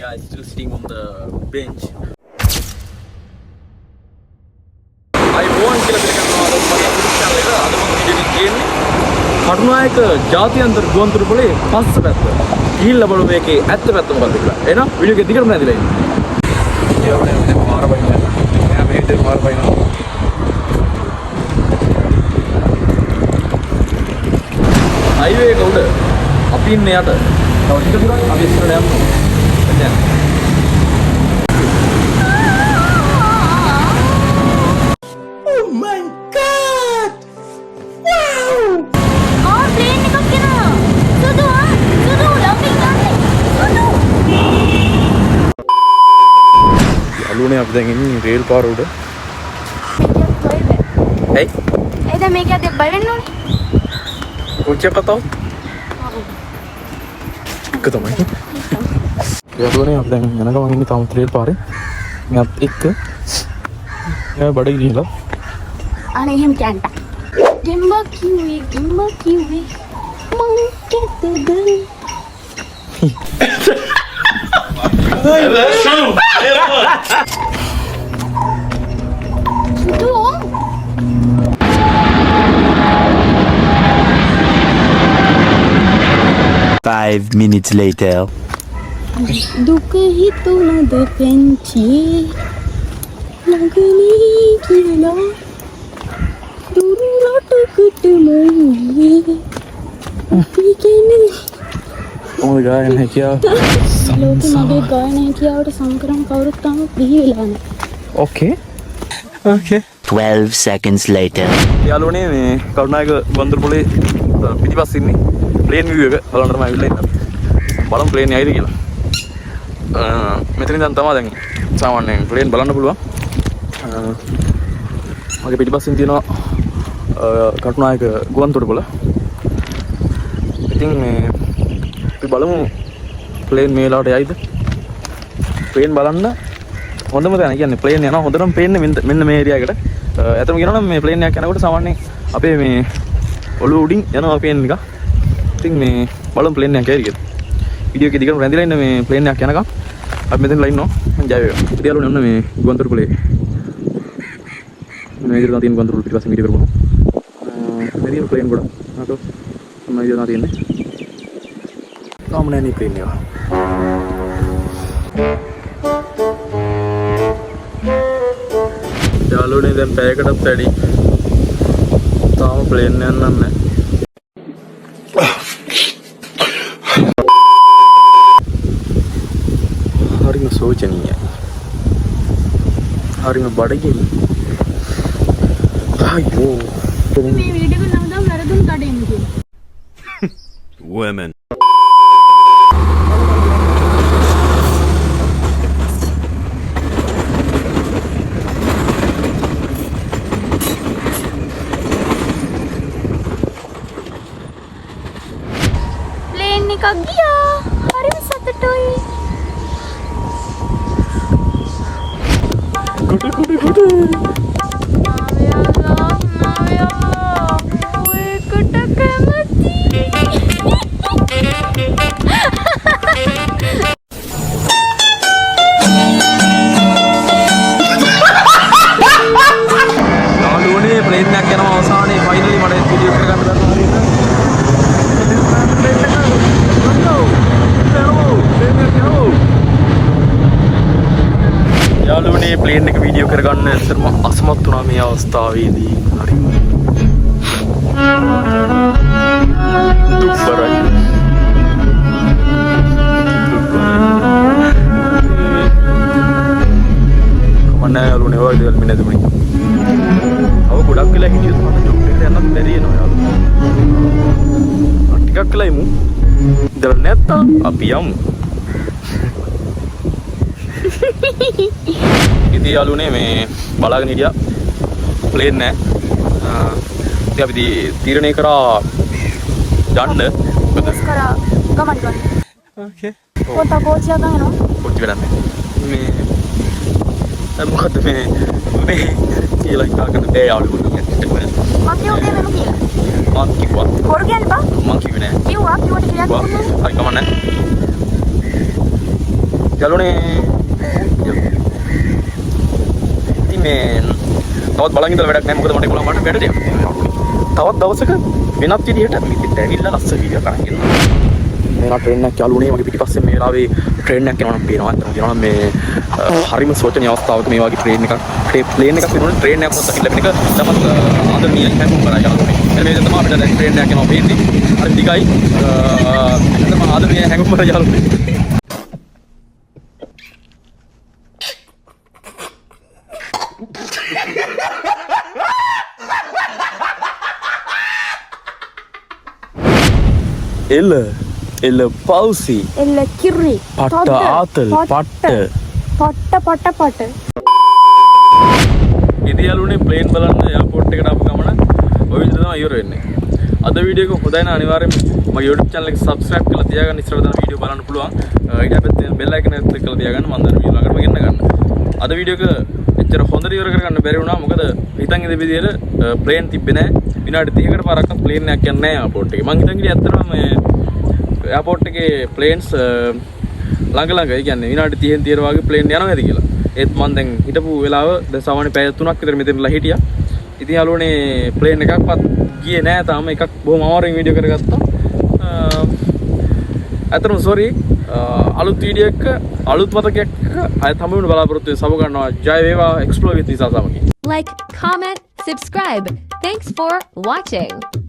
are still sitting on the bench. I want to Katunayake ජාත්‍යන්තර ගුවන්තොටුපළේ පස්ස පැත්ත ගිහිල්ලා බලමු මේකේ ඇත්ත පැත්ත මොකක්ද කියලා. එහෙනම් වීඩියෝ එක දිගටම නැදිලා ඉන්න. ඊයෝනේ මාර බයින. එයා මේට මාර බයින. හයිවේ එක උඩ අපි ඉන්නේ යට. තව ටික දුරක් අපි ඉස්සරහට යමු. එන්න. Oh my god! Wow! plane එකක් ගෙනා. සුදු ලම්බින් ගන්න. සුදු. අලුනේ අපි දැන් ඉන්නේ රේල් පාර උඩ. ඇයි දැන් මේක අද බලන්න ඕනේ? කොච්චර කතාව? එක තමයි. යලුනේ අපි දැන් යන ගමන් ඉන්නේ තාම රේල් පාරේ. මෙත් එක්ක එයා බඩ ගිහිලා. අනේ එහෙම කියන්න. ගෙම්බ කිව්වේ මං කැතද? සුදු 5 minutes later. දුක හිතුණද පෙන්චියේ නගනී කියලා දුරු රටකට මොන්නේ අපි කියන්නේ ඔය ගායන හැකියාව ලෝකෙ මගේ ගායන හැකියාවට සංකරම් කවුරුත් තාම බිහි වෙලා නැහැ. ඕකේ 12 seconds later. යාළුවනේ මේ කරුණායක ගුවන්තොටුපළේ පිටිපස්ස ඉන්නේ ප්ලේන් විව් එක බලන්න තමයි ඇවිල්ලා ඉන්නේ. බලමු ප්ලේන් යයිද කියලා. මෙතනින් දැන් තමයි දැන් සාමාන්‍යයෙන් ප්ලේන් බලන්න පුළුවන්. මගේ පිටිපස්සෙන් තියෙනවා කටුනායක ගුවන්තොටුපළ. ඉතින් මේ අපි බලමු ප්ලේන් මේ වෙලාවට යයිද? ප්ලේන් බලන්න හොඳම තැන කියන්නේ ප්ලේන් යනවා හොඳටම පේන්නේ මෙන්න මේ ඒරියා එකට. ඇත්තම කියනවා නම් මේ ප්ලේන් එකක් යනකොට සාමාන්‍යයෙන් අපේ මේ ඔළුව උඩින් යනවා ප්ලේන් එක. ඉතින් මේ බලමු ප්ලේන් එකක් යයිද කියලා. වීඩියෝ එක දිගටම රැඳිලා ඉන්න මේ ප්ලේන් එකක් යනකම් අපි මෙතනලා ඉන්නවා. ජය වේවා. ඉතින් යාළුවනේ ඔන්න මේ ගුවන්තොටුපළේ මේ විදිහට තියෙන ගුවන්තොටුපළ පිටිපස්සෙන් වීඩියෝ කරමු. මෙරියල් ප්ලේන් ගොඩ. අතෝ මම විදිහට තියෙන්නේ. තාම නෑ නේ ප්ලේන් එක. යාළුවනේ දැන් පැයකටත් වැඩි තාම ප්ලේන් යන්න නැහැ. හරිම සෝචනීයයි. හරිම බඩගිනි. අයියෝ. මේ වීඩියෝ එක නම් වැරදුම් කඩේන්න කියලා. Women. ප්ලේන් එකක් ගියා. හරිම සතුටුයි. කුඩු. මාවියා. ඔයකට කැමති. යාළුවනේ ප්ලේන් එකක් යනවා අවසානයේ ෆයිනලි මට වීඩියෝ එක ගන්න බැරුව හරියට. යාළුවනේ ප්ලේන් එක වීඩියෝ කරගන්න ඇත්තටම අසමත් වුණා මේ අවස්ථාවේදී. හරි. දුක්බරයි. කමන්නේ යාළුවනේ ඔය දේවල් මිනේ දෙමයි. අව ගොඩක් වෙලා හිටියොත් මට ජොබ් එකට යන්නත් බැරි වෙනවා යාළුවෝ. ටිකක් වෙලා ඉමු. ඉතල නැත්තම් අපි යමු. ඉතින් යාළුවනේ මේ බලාගෙන හිටියා ප්ලේන් නැහැ. ඉතින් අපි තීරණය කරා යන්න. බස් කරා ගමන් ගන්න. ඕකේ. පොත කෝච්චිය ගන්නවා. කොච්චි වැඩක් නැහැ. මේ මොකද මේ කියලා හිතාගෙන බෑ යාළුවෝ. මං කියුවේ මෙහෙම කියලා. මං කිව්වා. කොර කියන්නේ බා? මං කිව්වේ නෑ. කිව්වා කිව්වට කියලා හරි කමක් නැහැ. යාළුවනේ ඉතින් මේ තවත් බලන් ඉඳලා වැඩක් නැහැ මොකද මට ඒගොල්ලෝ මට වැඩ දෙයක් තවත් දවසක වෙනත් විදිහට මෙතෙන්ට ඇවිල්ලා ලස්ස වීඩියෝ කරන් ඉන්නවා මේක ට්‍රේන් එකක් යාළුවනේ මගේ පිටිපස්සේ මේ වෙලාවේ ට්‍රේන් එකක් යනවා නම් පේනවා අතන කියනවා මේ හරිම සෝචනීය අවස්ථාවක මේ වගේ ට්‍රේන් එකක් ප්ලේන් එකක් වෙනවනේ ට්‍රේන් එකක් පොත් ලැබෙන එක තමත් ආදරණීයයි හැමෝම කරා යාළුවනේ එතන මේ තමයි අපිට දැන් ට්‍රේන් එකක් යනවා පේන්නේ හරි දිගයි එතන ආදරණීය හැමෝම කරා යාළුවනේ එල පෞසි එල්ල කිරි පට්ට ආතල් පට්ට ඉතින් යාළුවනේ ප්ලේන් බලන්න එයාපෝට් එකට ආපු ගමන ඔය විදිහට තමයි ඉවර වෙන්නේ අද වීඩියෝ එක හොඳයි නම් අනිවාර්යෙන් මගේ YouTube channel එක subscribe කරලා තියාගන්න ඉස්සරහ දාන වීඩියෝ බලන්න පුළුවන් ඊට පස්සේ bell icon එක click කරලා තියාගන්න මම දාන වීඩියෝ ළඟටම ගෙන්න ගන්න අද වීඩියෝ එක එච්චර හොඳට ඉවර කරගන්න බැරි වුණා මොකද හිතන් ඉඳ විදිහට ප්ලේන් තිබ්බේ නැහැ විනාඩි 30කට පාරක්වත් ප්ලේන් එකක් යන්නේ නැහැ එයාපෝට් එකේ මං හිතන් ඉතින් ඇත්තටම මේ එයාපෝට් එකේ ප්ලේන්ස් ළඟ ඒ කියන්නේ විනාඩි 30න් 30 වගේ ප්ලේන් යනවා ඇති කියලා ඒත් මම දැන් හිටපු වෙලාව දැන් සාමාන්‍ය පැය 3ක් විතර මෙතනලා හිටියා ඉතින් යාළුවනේ ප්ලේන් එකක්වත් ගියේ නැහැ තාම එකක් බොහොම අමාරුවෙන් වීඩියෝ කරගත්තා අතරම සෝරි අලුත් වීඩියෝ එක අලුත් මතකයක් අයත් හම්බ වෙන බලාපොරොත්තු වෙන සබ ගන්නවා ජය වේවා එක්ස්ප්ලෝර් විත් නිසා සමගි Like, comment, subscribe. Thanks for watching.